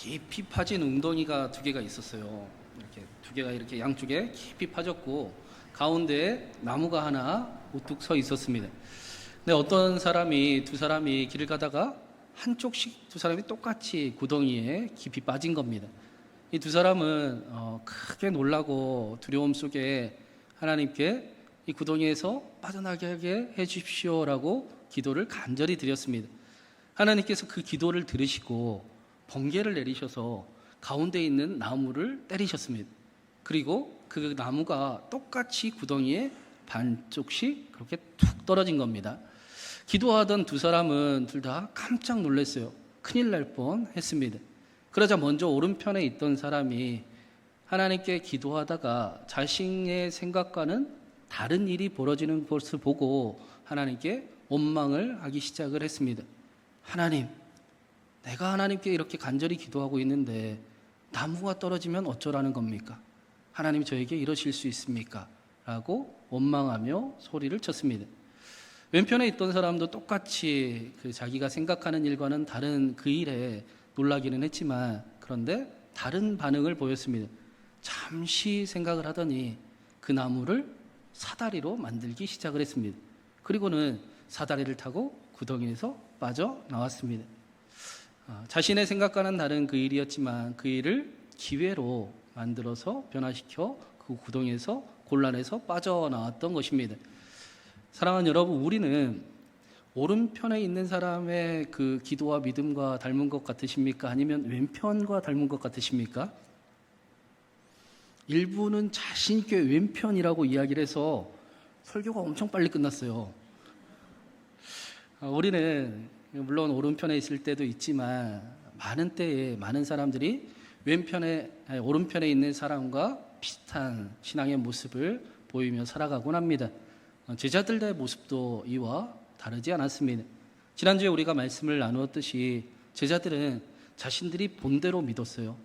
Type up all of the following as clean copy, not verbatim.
깊이 파진 웅덩이가 두 개가 있었어요. 이렇게 두 개가 이렇게 양쪽에 깊이 파졌고 가운데에 나무가 하나 우뚝 서 있었습니다. 근데 어떤 사람이 두 사람이 길을 가다가 한쪽씩 두 사람이 똑같이 구덩이에 깊이 빠진 겁니다. 이 두 사람은 크게 놀라고 두려움 속에 하나님께 이 구덩이에서 빠져나가게 해 주십시오라고 기도를 간절히 드렸습니다. 하나님께서 그 기도를 들으시고 번개를 내리셔서 가운데 있는 나무를 때리셨습니다. 그리고 그 나무가 똑같이 구덩이에 반쪽씩 그렇게 툭 떨어진 겁니다. 기도하던 두 사람은 둘 다 깜짝 놀랐어요. 큰일 날 뻔했습니다. 그러자 먼저 오른편에 있던 사람이 하나님께 기도하다가 자신의 생각과는 다른 일이 벌어지는 것을 보고 하나님께 원망을 하기 시작을 했습니다. 하나님, 내가 하나님께 이렇게 간절히 기도하고 있는데 나무가 떨어지면 어쩌라는 겁니까? 하나님 저에게 이러실 수 있습니까? 라고 원망하며 소리를 쳤습니다. 왼편에 있던 사람도 똑같이 자기가 생각하는 일과는 다른 그 일에 놀라기는 했지만 그런데 다른 반응을 보였습니다. 잠시 생각을 하더니 그 나무를 사다리로 만들기 시작을 했습니다. 그리고는 사다리를 타고 구덩이에서 빠져나왔습니다. 자신의 생각과는 다른 그 일이었지만 그 일을 기회로 만들어서 변화시켜 그 구덩이에서 곤란해서 빠져나왔던 것입니다. 사랑하는 여러분, 우리는 오른편에 있는 사람의 그 기도와 믿음과 닮은 것 같으십니까? 아니면 왼편과 닮은 것 같으십니까? 일부는 자신 있게 왼편이라고 이야기를 해서 설교가 엄청 빨리 끝났어요. 우리는 물론 오른편에 있을 때도 있지만 많은 때에 많은 사람들이 오른편에 있는 사람과 비슷한 신앙의 모습을 보이며 살아가곤 합니다. 제자들의 모습도 이와 다르지 않았습니다. 지난주에 우리가 말씀을 나누었듯이 제자들은 자신들이 본대로 믿었어요.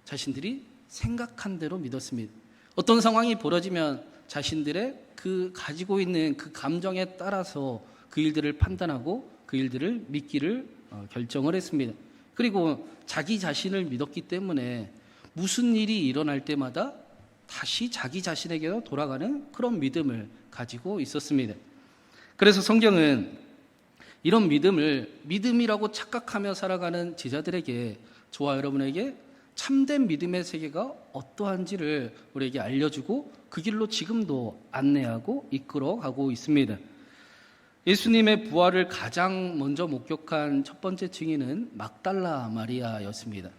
자신들이 생각한 대로 믿었습니다. 어떤 상황이 벌어지면 자신들의 그 가지고 있는 그 감정에 따라서 그 일들을 판단하고 그 일들을 믿기를 결정을 했습니다. 그리고 자기 자신을 믿었기 때문에 무슨 일이 일어날 때마다 다시 자기 자신에게로 돌아가는 그런 믿음을 가지고 있었습니다. 그래서 성경은 이런 믿음을 믿음이라고 착각하며 살아가는 제자들에게, 저와 여러분에게 참된 믿음의 세계가 어떠한지를 우리에게 알려주고 그 길로 지금도 안내하고 이끌어가고 있습니다. 예수님의 부활을 가장 먼저 목격한 첫 번째 증인은 막달라 마리아였습니다.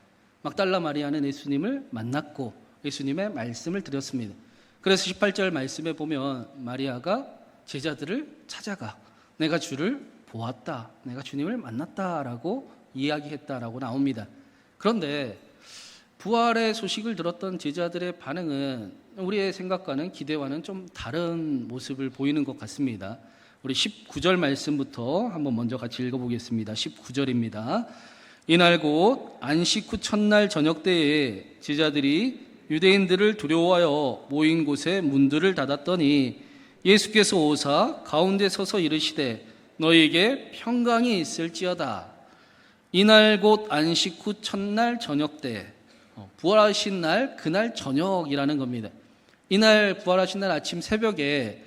막달라 마리아는 예수님을 만났고 예수님의 말씀을 드렸습니다. 그래서 18절 말씀에 보면 마리아가 제자들을 찾아가 내가 주를 보았다, 내가 주님을 만났다라고 이야기했다라고 나옵니다. 그런데 부활의 소식을 들었던 제자들의 반응은 우리의 생각과는 기대와는 좀 다른 모습을 보이는 것 같습니다. 우리 19절 말씀부터 한번 먼저 같이 읽어보겠습니다. 19절입니다. 이날 곧 안식 후 첫날 저녁 때에 제자들이 유대인들을 두려워하여 모인 곳에 문들을 닫았더니 예수께서 오사 가운데 서서 이르시되 너희에게 평강이 있을지어다. 이날 곧 안식 후 첫날 저녁 때, 부활하신 날 그날 저녁이라는 겁니다. 이날 부활하신 날 아침 새벽에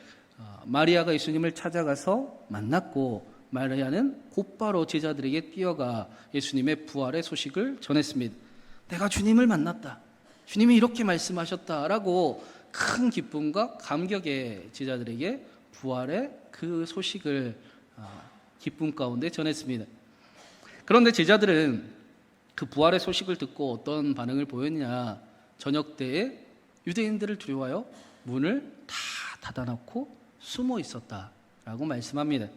마리아가 예수님을 찾아가서 만났고 마리아는 곧바로 제자들에게 뛰어가 예수님의 부활의 소식을 전했습니다. 내가 주님을 만났다, 주님이 이렇게 말씀하셨다라고 큰 기쁨과 감격에 제자들에게 부활의 그 소식을 기쁨 가운데 전했습니다. 그런데 제자들은 그 부활의 소식을 듣고 어떤 반응을 보였냐? 저녁 때에 유대인들을 두려워하여 문을 다 닫아놓고 숨어 있었다라고 말씀합니다.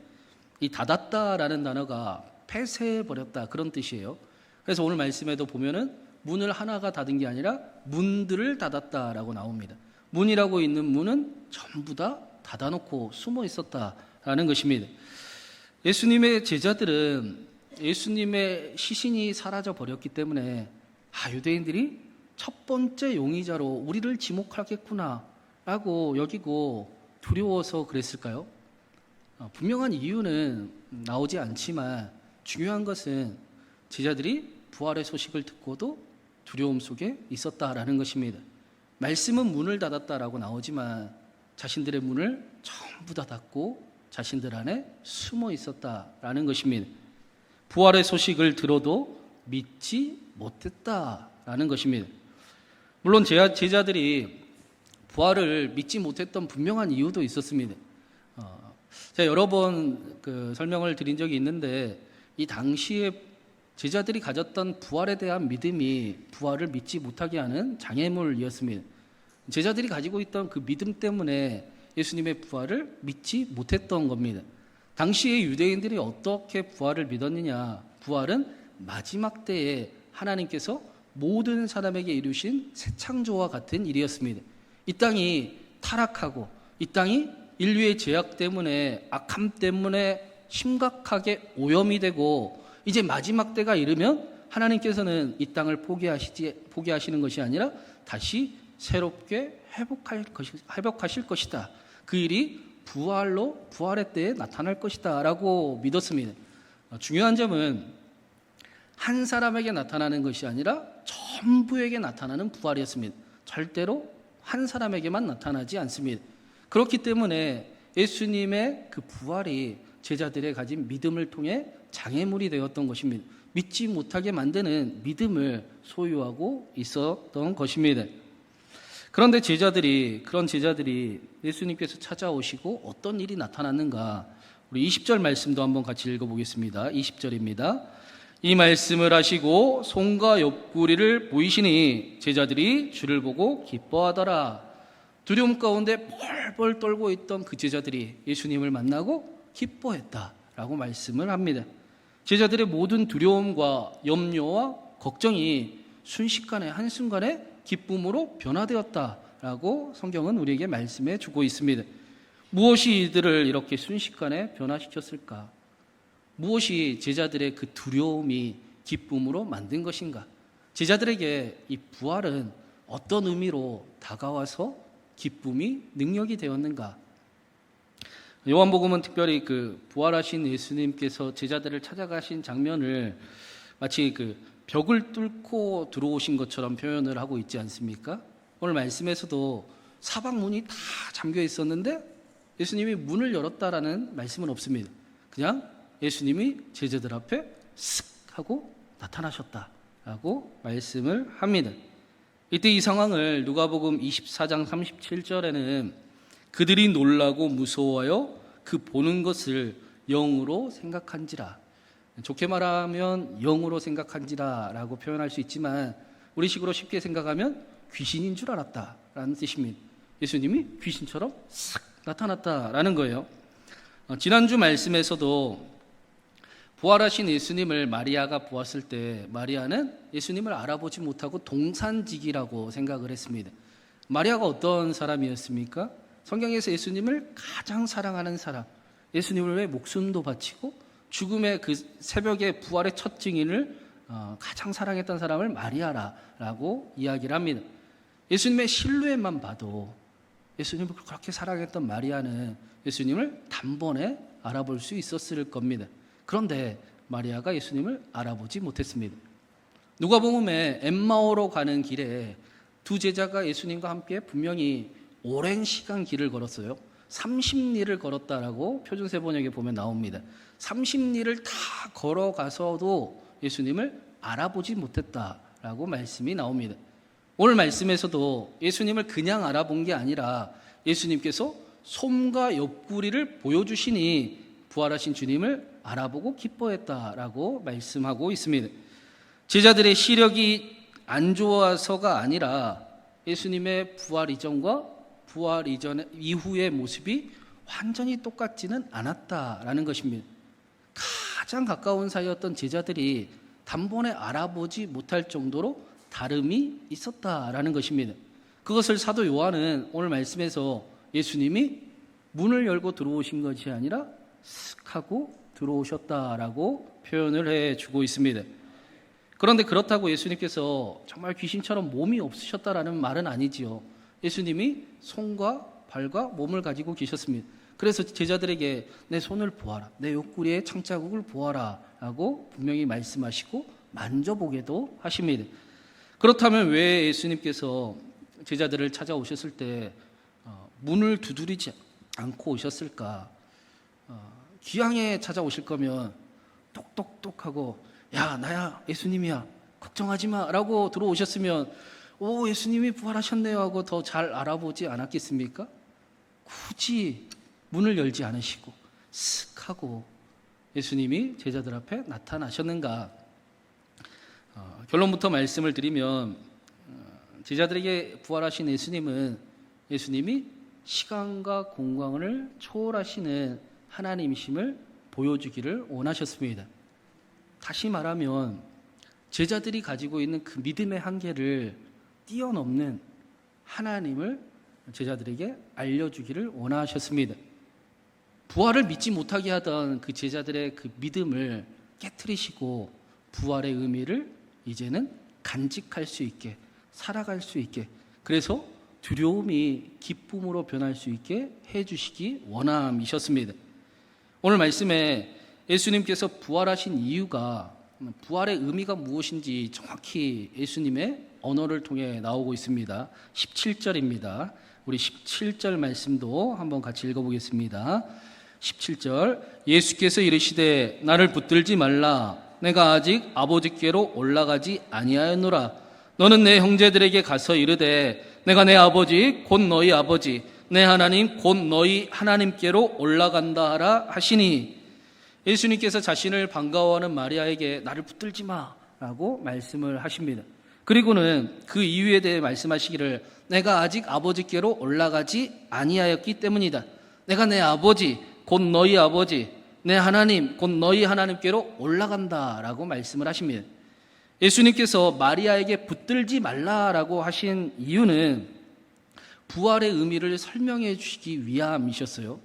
이 닫았다라는 단어가 폐쇄해버렸다 그런 뜻이에요. 그래서 오늘 말씀에도 보면은 문을 하나가 닫은 게 아니라 문들을 닫았다라고 나옵니다. 문이라고 있는 문은 전부 다 닫아놓고 숨어 있었다라는 것입니다. 예수님의 제자들은 예수님의 시신이 사라져 버렸기 때문에 유대인들이 첫 번째 용의자로 우리를 지목하겠구나 라고 여기고 두려워서 그랬을까요? 분명한 이유는 나오지 않지만 중요한 것은 제자들이 부활의 소식을 듣고도 두려움 속에 있었다라는 것입니다. 말씀은 문을 닫았다라고 나오지만 자신들의 문을 전부 다 닫고 자신들 안에 숨어 있었다라는 것입니다. 부활의 소식을 들어도 믿지 못했다라는 것입니다. 물론 제자들이 부활을 믿지 못했던 분명한 이유도 있었습니다. 제가 여러 번 설명을 드린 적이 있는데 이 당시에 제자들이 가졌던 부활에 대한 믿음이 부활을 믿지 못하게 하는 장애물이었습니다. 제자들이 가지고 있던 그 믿음 때문에 예수님의 부활을 믿지 못했던 겁니다. 당시에 유대인들이 어떻게 부활을 믿었느냐? 부활은 마지막 때에 하나님께서 모든 사람에게 이루신 새 창조와 같은 일이었습니다. 이 땅이 타락하고 이 땅이 인류의 죄악 때문에 악함 때문에 심각하게 오염이 되고 이제 마지막 때가 이르면 하나님께서는 이 땅을 포기하시는 것이 아니라 다시 새롭게 회복하실 것이다. 그 일이 부활의 때에 나타날 것이다 라고 믿었습니다. 중요한 점은 한 사람에게 나타나는 것이 아니라 전부에게 나타나는 부활이었습니다. 절대로 한 사람에게만 나타나지 않습니다. 그렇기 때문에 예수님의 그 부활이 제자들의 가진 믿음을 통해 장애물이 되었던 것입니다. 믿지 못하게 만드는 믿음을 소유하고 있었던 것입니다. 그런데 그런 제자들이 예수님께서 찾아오시고 어떤 일이 나타났는가? 우리 20절 말씀도 한번 같이 읽어보겠습니다. 20절입니다. 이 말씀을 하시고 손과 옆구리를 보이시니 제자들이 주를 보고 기뻐하더라. 두려움 가운데 뻘뻘 떨고 있던 그 제자들이 예수님을 만나고 기뻐했다라고 말씀을 합니다. 제자들의 모든 두려움과 염려와 걱정이 순식간에 한순간에 기쁨으로 변화되었다라고 성경은 우리에게 말씀해 주고 있습니다. 무엇이 이들을 이렇게 순식간에 변화시켰을까? 무엇이 제자들의 그 두려움이 기쁨으로 만든 것인가? 제자들에게 이 부활은 어떤 의미로 다가와서 기쁨이 능력이 되었는가? 요한복음은 특별히 그 부활하신 예수님께서 제자들을 찾아가신 장면을 마치 그 벽을 뚫고 들어오신 것처럼 표현을 하고 있지 않습니까? 오늘 말씀에서도 사방문이 다 잠겨 있었는데 예수님이 문을 열었다라는 말씀은 없습니다. 그냥 예수님이 제자들 앞에 쓱 하고 나타나셨다라고 말씀을 합니다. 이때 이 상황을 누가복음 24장 37절에는 그들이 놀라고 무서워하여 그 보는 것을 영으로 생각한지라. 좋게 말하면 영으로 생각한지라 라고 표현할 수 있지만 우리식으로 쉽게 생각하면 귀신인 줄 알았다라는 뜻입니다. 예수님이 귀신처럼 싹 나타났다라는 거예요. 지난주 말씀에서도 부활하신 예수님을 마리아가 보았을 때 마리아는 예수님을 알아보지 못하고 동산직이라고 생각을 했습니다. 마리아가 어떤 사람이었습니까? 성경에서 예수님을 가장 사랑하는 사람, 예수님을 위해 목숨도 바치고 죽음의 그 새벽의 부활의 첫 증인을 가장 사랑했던 사람을 마리아라고 이야기를 합니다. 예수님의 실루엣만 봐도 예수님을 그렇게 사랑했던 마리아는 예수님을 단번에 알아볼 수 있었을 겁니다. 그런데 마리아가 예수님을 알아보지 못했습니다. 누가복음에 엠마오로 가는 길에 두 제자가 예수님과 함께 분명히 오랜 시간 길을 걸었어요. 30리를 걸었다라고 표준세 번역에 보면 나옵니다. 30리를 다 걸어가서도 예수님을 알아보지 못했다라고 말씀이 나옵니다. 오늘 말씀에서도 예수님을 그냥 알아본 게 아니라 예수님께서 손과 옆구리를 보여주시니 부활하신 주님을 알아보고 기뻐했다라고 말씀하고 있습니다. 제자들의 시력이 안 좋아서가 아니라 예수님의 부활 이전과 부활 이후의 모습이 완전히 똑같지는 않았다라는 것입니다. 가장 가까운 사이였던 제자들이 단번에 알아보지 못할 정도로 다름이 있었다라는 것입니다. 그것을 사도 요한은 오늘 말씀에서 예수님이 문을 열고 들어오신 것이 아니라 슥 하고 들어오셨다라고 표현을 해주고 있습니다. 그런데 그렇다고 예수님께서 정말 귀신처럼 몸이 없으셨다라는 말은 아니지요. 예수님이 손과 발과 몸을 가지고 계셨습니다. 그래서 제자들에게 내 손을 보아라, 내 옆구리에 창자국을 보아라 라고 분명히 말씀하시고 만져보게도 하십니다. 그렇다면 왜 예수님께서 제자들을 찾아오셨을 때 문을 두드리지 않고 오셨을까? 기왕에 찾아오실 거면 똑똑똑하고 야 나야 예수님이야 걱정하지 마 라고 들어오셨으면 오 예수님이 부활하셨네요 하고 더 잘 알아보지 않았겠습니까? 굳이 문을 열지 않으시고 쓱 하고 예수님이 제자들 앞에 나타나셨는가? 결론부터 말씀을 드리면 제자들에게 부활하신 예수님이 시간과 공간을 초월하시는 하나님이심을 보여주기를 원하셨습니다. 다시 말하면 제자들이 가지고 있는 그 믿음의 한계를 뛰어넘는 하나님을 제자들에게 알려주기를 원하셨습니다. 부활을 믿지 못하게 하던 그 제자들의 그 믿음을 깨트리시고 부활의 의미를 이제는 간직할 수 있게 살아갈 수 있게 그래서 두려움이 기쁨으로 변할 수 있게 해주시기 원함이셨습니다. 오늘 말씀에 예수님께서 부활하신 이유가 부활의 의미가 무엇인지 정확히 예수님의 언어를 통해 나오고 있습니다. 17절입니다. 우리 17절 말씀도 한번 같이 읽어보겠습니다. 17절 예수께서 이르시되 나를 붙들지 말라 내가 아직 아버지께로 올라가지 아니하였노라 너는 내 형제들에게 가서 이르되 내가 내 아버지 곧 너희 아버지 내 하나님 곧 너희 하나님께로 올라간다 하라 하시니 예수님께서 자신을 반가워하는 마리아에게 나를 붙들지 마라고 말씀을 하십니다. 그리고는 그 이유에 대해 말씀하시기를 내가 아직 아버지께로 올라가지 아니하였기 때문이다. 내가 내 아버지 곧 너희 아버지 내 하나님 곧 너희 하나님께로 올라간다라고 말씀을 하십니다. 예수님께서 마리아에게 붙들지 말라라고 하신 이유는 부활의 의미를 설명해 주시기 위함이셨어요.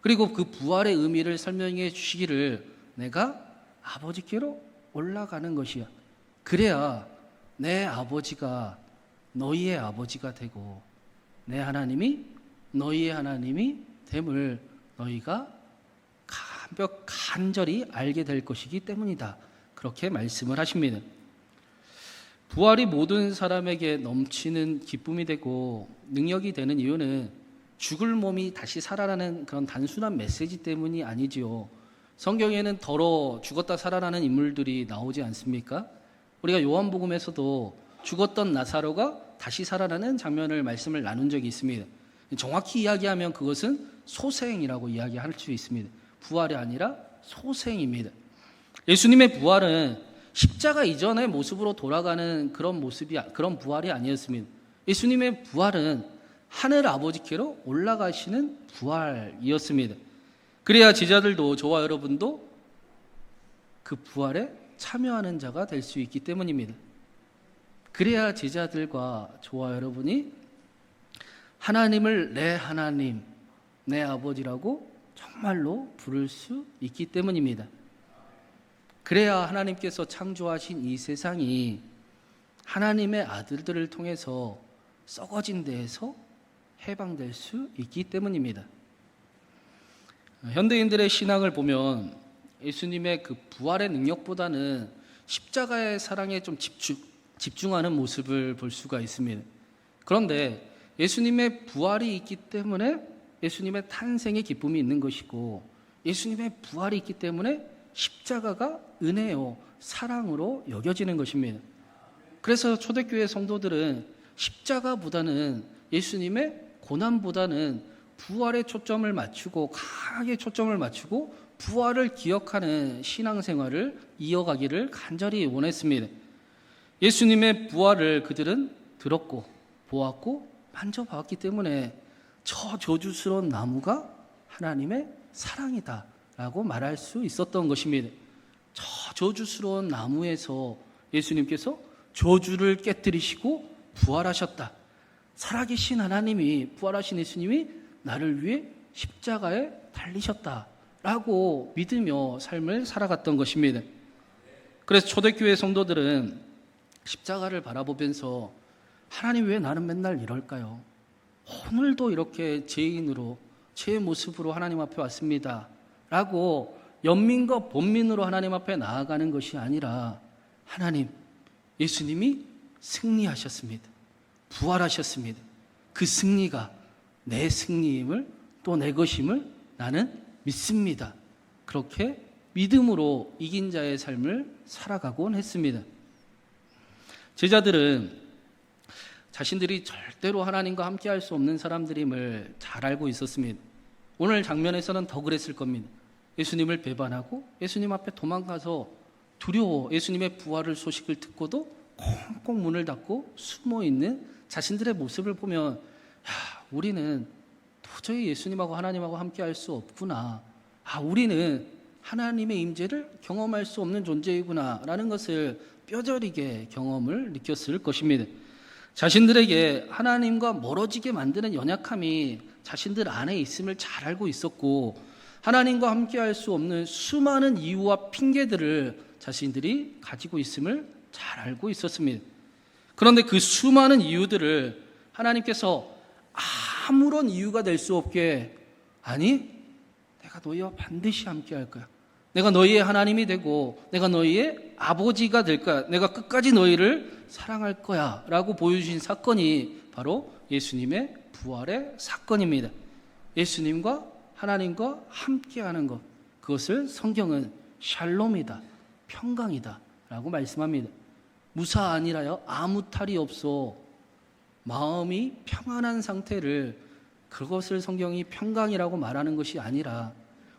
그리고 그 부활의 의미를 설명해 주시기를 내가 아버지께로 올라가는 것이야. 그래야 내 아버지가 너희의 아버지가 되고 내 하나님이 너희의 하나님이 됨을 너희가 간절히 알게 될 것이기 때문이다. 그렇게 말씀을 하십니다. 부활이 모든 사람에게 넘치는 기쁨이 되고 능력이 되는 이유는 죽을 몸이 다시 살아나는 그런 단순한 메시지 때문이 아니지요. 성경에는 더러 죽었다 살아나는 인물들이 나오지 않습니까? 우리가 요한복음에서도 죽었던 나사로가 다시 살아나는 장면을 말씀을 나눈 적이 있습니다. 정확히 이야기하면 그것은 소생이라고 이야기할 수 있습니다. 부활이 아니라 소생입니다. 예수님의 부활은 십자가 이전의 모습으로 돌아가는 그런 부활이 아니었습니다. 예수님의 부활은 하늘 아버지께로 올라가시는 부활이었습니다. 그래야 제자들도 저와 여러분도 그 부활에 참여하는 자가 될 수 있기 때문입니다. 그래야 제자들과 저와 여러분이 하나님을 내 하나님, 내 아버지라고 정말로 부를 수 있기 때문입니다. 그래야 하나님께서 창조하신 이 세상이 하나님의 아들들을 통해서 썩어진 데에서 해방될 수 있기 때문입니다. 현대인들의 신앙을 보면 예수님의 그 부활의 능력보다는 십자가의 사랑에 좀 집중하는 모습을 볼 수가 있습니다. 그런데 예수님의 부활이 있기 때문에 예수님의 탄생의 기쁨이 있는 것이고 예수님의 부활이 있기 때문에 십자가가 은혜요 사랑으로 여겨지는 것입니다. 그래서 초대교회 성도들은 십자가보다는 예수님의 고난보다는 부활에 초점을 맞추고 강하게 초점을 맞추고 부활을 기억하는 신앙생활을 이어가기를 간절히 원했습니다. 예수님의 부활을 그들은 들었고 보았고 만져봤기 때문에 저 저주스러운 나무가 하나님의 사랑이다 라고 말할 수 있었던 것입니다. 저 저주스러운 나무에서 예수님께서 저주를 깨뜨리시고 부활하셨다. 살아계신 하나님이 부활하신 예수님이 나를 위해 십자가에 달리셨다 라고 믿으며 삶을 살아갔던 것입니다. 그래서 초대교회 성도들은 십자가를 바라보면서 하나님 왜 나는 맨날 이럴까요? 오늘도 이렇게 죄인으로 제 모습으로 하나님 앞에 왔습니다 라고 연민과 본민으로 하나님 앞에 나아가는 것이 아니라 하나님, 예수님이 승리하셨습니다. 부활하셨습니다. 그 승리가 내 승리임을, 또 내 것임을 나는 믿습니다. 그렇게 믿음으로 이긴 자의 삶을 살아가곤 했습니다. 제자들은 자신들이 절대로 하나님과 함께 할 수 없는 사람들임을 잘 알고 있었습니다. 오늘 장면에서는 더 그랬을 겁니다. 예수님을 배반하고 예수님 앞에 도망가서 두려워 예수님의 부활을 소식을 듣고도 꽁꽁 문을 닫고 숨어있는 자신들의 모습을 보면, 우리는 도저히 예수님하고 하나님하고 함께 할 수 없구나. 우리는 하나님의 임재를 경험할 수 없는 존재이구나 라는 것을 뼈저리게 경험을 느꼈을 것입니다. 자신들에게 하나님과 멀어지게 만드는 연약함이 자신들 안에 있음을 잘 알고 있었고, 하나님과 함께 할 수 없는 수많은 이유와 핑계들을 자신들이 가지고 있음을 잘 알고 있었습니다. 그런데 그 수많은 이유들을 하나님께서 아무런 이유가 될 수 없게, 아니, 내가 너희와 반드시 함께 할 거야. 내가 너희의 하나님이 되고 내가 너희의 아버지가 될 거야. 내가 끝까지 너희를 사랑할 거야 라고 보여주신 사건이 바로 예수님의 부활의 사건입니다. 예수님과 하나님과 함께하는 것, 그것을 성경은 샬롬이다, 평강이다 라고 말씀합니다. 무사 아니라요 아무 탈이 없어 마음이 평안한 상태를, 그것을 성경이 평강이라고 말하는 것이 아니라,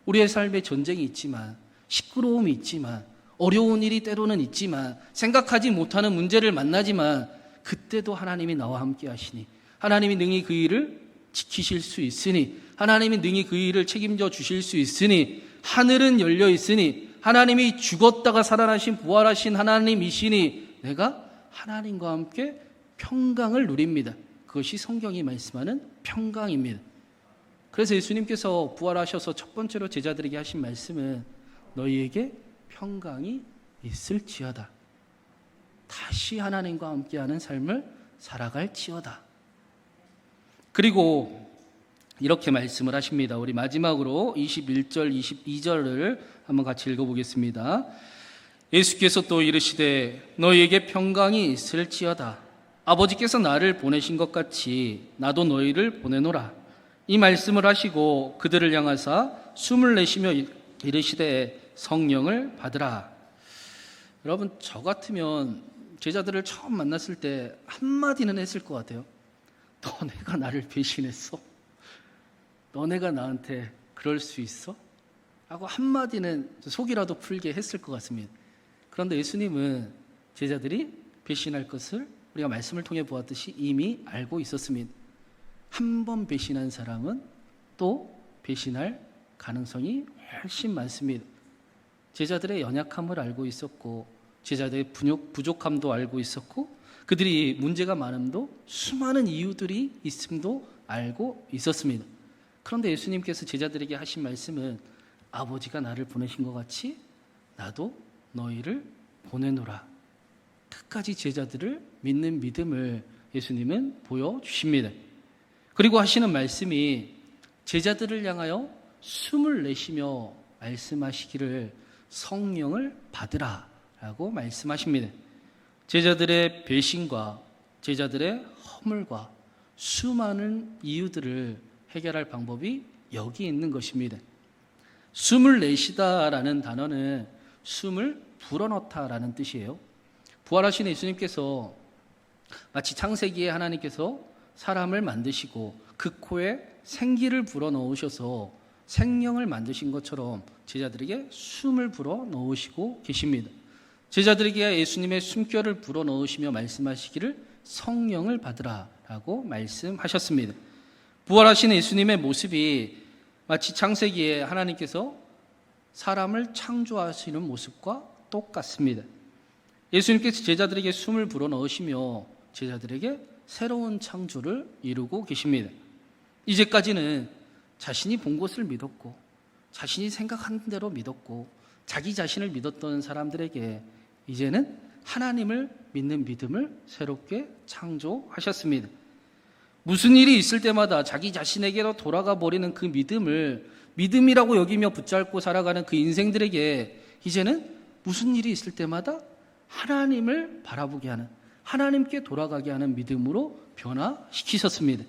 우리의 삶에 전쟁이 있지만, 시끄러움이 있지만, 어려운 일이 때로는 있지만, 생각하지 못하는 문제를 만나지만, 그때도 하나님이 나와 함께 하시니, 하나님이 능히 그 일을 지키실 수 있으니, 하나님이 능히 그 일을 책임져 주실 수 있으니, 하늘은 열려 있으니, 하나님이 죽었다가 살아나신 부활하신 하나님이시니 내가 하나님과 함께 평강을 누립니다. 그것이 성경이 말씀하는 평강입니다. 그래서 예수님께서 부활하셔서 첫 번째로 제자들에게 하신 말씀은 너희에게 평강이 있을지어다. 다시 하나님과 함께하는 삶을 살아갈지어다. 그리고 이렇게 말씀을 하십니다. 우리 마지막으로 21절, 22절을 한번 같이 읽어보겠습니다. 예수께서 또 이르시되 너희에게 평강이 있을지어다. 아버지께서 나를 보내신 것 같이 나도 너희를 보내노라. 이 말씀을 하시고 그들을 향하사 숨을 내쉬며 이르시되 성령을 받으라. 여러분, 저 같으면 제자들을 처음 만났을 때 한마디는 했을 것 같아요. 너네가 나를 배신했어? 너네가 나한테 그럴 수 있어? 라고 한마디는 속이라도 풀게 했을 것 같습니다. 그런데 예수님은 제자들이 배신할 것을 우리가 말씀을 통해 보았듯이 이미 알고 있었습니다. 한 번 배신한 사람은 또 배신할 가능성이 훨씬 많습니다. 제자들의 연약함을 알고 있었고, 제자들의 부족함도 알고 있었고, 그들이 문제가 많음도 수많은 이유들이 있음도 알고 있었습니다. 그런데 예수님께서 제자들에게 하신 말씀은 아버지가 나를 보내신 것 같이 나도 너희를 보내노라. 끝까지 제자들을 믿는 믿음을 예수님은 보여주십니다. 그리고 하시는 말씀이 제자들을 향하여 숨을 내쉬며 말씀하시기를 성령을 받으라 라고 말씀하십니다. 제자들의 배신과 제자들의 허물과 수많은 이유들을 해결할 방법이 여기 있는 것입니다. 숨을 내쉬다라는 단어는 숨을 불어넣다라는 뜻이에요. 부활하신 예수님께서 마치 창세기에 하나님께서 사람을 만드시고 그 코에 생기를 불어넣으셔서 생명을 만드신 것처럼 제자들에게 숨을 불어넣으시고 계십니다. 제자들에게 예수님의 숨결을 불어넣으시며 말씀하시기를 성령을 받으라 라고 말씀하셨습니다. 부활하신 예수님의 모습이 마치 창세기에 하나님께서 사람을 창조하시는 모습과 똑같습니다. 예수님께서 제자들에게 숨을 불어넣으시며 제자들에게 새로운 창조를 이루고 계십니다. 이제까지는 자신이 본 것을 믿었고 자신이 생각한 대로 믿었고 자기 자신을 믿었던 사람들에게 이제는 하나님을 믿는 믿음을 새롭게 창조하셨습니다. 무슨 일이 있을 때마다 자기 자신에게로 돌아가 버리는 그 믿음을 믿음이라고 여기며 붙잡고 살아가는 그 인생들에게 이제는 무슨 일이 있을 때마다 하나님을 바라보게 하는, 하나님께 돌아가게 하는 믿음으로 변화시키셨습니다.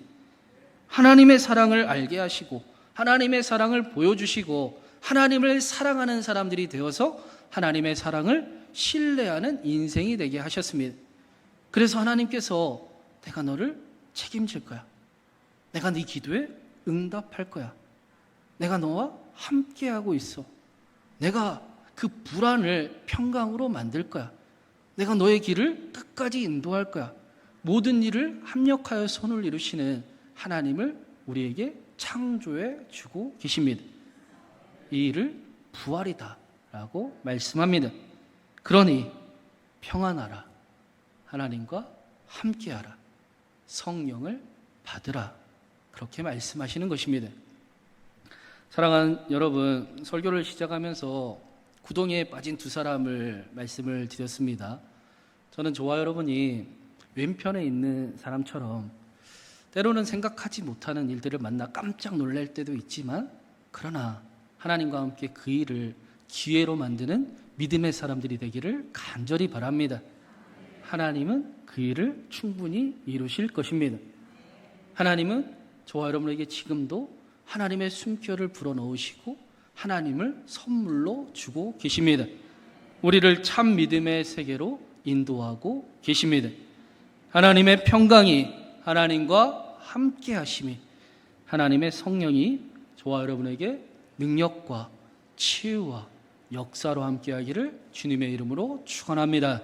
하나님의 사랑을 알게 하시고 하나님의 사랑을 보여주시고 하나님을 사랑하는 사람들이 되어서 하나님의 사랑을 신뢰하는 인생이 되게 하셨습니다. 그래서 하나님께서 내가 너를 책임질 거야. 내가 네 기도에 응답할 거야. 내가 너와 함께하고 있어. 내가 그 불안을 평강으로 만들 거야. 내가 너의 길을 끝까지 인도할 거야. 모든 일을 합력하여 선을 이루시는 하나님을 우리에게 창조해 주고 계십니다. 이 일을 부활이다 라고 말씀합니다. 그러니 평안하라. 하나님과 함께하라. 성령을 받으라. 그렇게 말씀하시는 것입니다. 사랑하는 여러분, 설교를 시작하면서 구덩이에 빠진 두 사람을 말씀을 드렸습니다. 저는 저와 여러분이 왼편에 있는 사람처럼 때로는 생각하지 못하는 일들을 만나 깜짝 놀랄 때도 있지만, 그러나 하나님과 함께 그 일을 기회로 만드는 믿음의 사람들이 되기를 간절히 바랍니다. 하나님은 그 일을 충분히 이루실 것입니다. 하나님은 저와 여러분에게 지금도 하나님의 숨결을 불어넣으시고 하나님을 선물로 주고 계십니다. 우리를 참 믿음의 세계로 인도하고 계십니다. 하나님의 평강이, 하나님과 함께 하심이, 하나님의 성령이 저와 여러분에게 능력과 치유와 역사로 함께 하기를 주님의 이름으로 축원합니다.